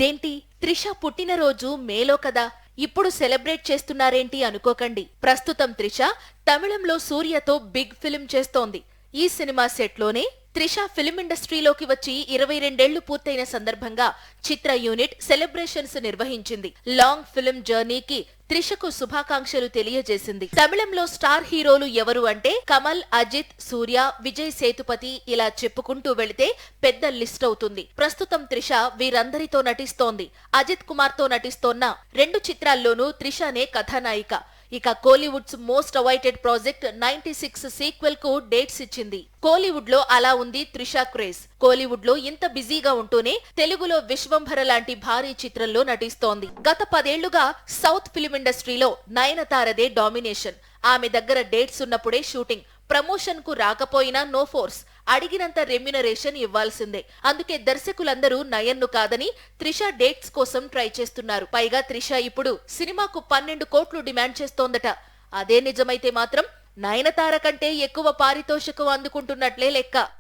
ఇదేంటి త్రిష పుట్టినరోజు మేలో కదా, ఇప్పుడు సెలబ్రేట్ చేస్తున్నారేంటి అనుకోకండి. ప్రస్తుతం త్రిష తమిళంలో సూర్యతో బిగ్ ఫిల్మ్ చేస్తోంది. ఈ సినిమా సెట్లోనే త్రిష ఫిల్మ్ ఇండస్ట్రీలోకి వచ్చి 22 పూర్తయిన సందర్భంగా చిత్ర యూనిట్ సెలబ్రేషన్స్ నిర్వహించింది. లాంగ్ ఫిల్మ్ జర్నీకి త్రిషకు శుభాకాంక్షలు తెలియజేసింది. తమిళంలో స్టార్ హీరోలు ఎవరు అంటే కమల్, అజిత్, సూర్య, విజయ్ సేతుపతి ఇలా చెప్పుకుంటూ వెళితే పెద్ద లిస్ట్ అవుతుంది. ప్రస్తుతం త్రిష వీరందరితో నటిస్తోంది. అజిత్ కుమార్ తో నటిస్తోన్న 2 చిత్రాల్లోనూ త్రిషనే కథానాయిక. ఇక కోలీవుడ్స్ మోస్ట్ అవైటెడ్ ప్రాజెక్ట్ 96 సీక్వెల్ కు డేట్స్ ఇచ్చింది. కోలీవుడ్ లో అలా ఉంది త్రిష క్రేజ్. కోలీవుడ్ లో ఇంత బిజీగా ఉంటూనే తెలుగులో విశ్వంభర లాంటి భారీ చిత్రంలో నటిస్తోంది. గత 10 ఏళ్లుగా సౌత్ ఫిల్మ్ ఇండస్ట్రీలో నయనతారదే డామినేషన్. ఆమె దగ్గర డేట్స్ ఉన్నప్పుడే షూటింగ్, ప్రమోషన్ కు రాకపోయినా నో ఫోర్స్, అడిగినంత రెమ్యునరేషన్ ఇవ్వాల్సిందే. అందుకే దర్శకులందరూ నయన్ను కాదని త్రిష డేట్స్ కోసం ట్రై చేస్తున్నారు. పైగా త్రిష ఇప్పుడు సినిమాకు 12 కోట్లు డిమాండ్ చేస్తోందట. అదే నిజమైతే మాత్రం నయనతార కంటే ఎక్కువ పారితోషికం అందుకుంటున్నట్లే లెక్క.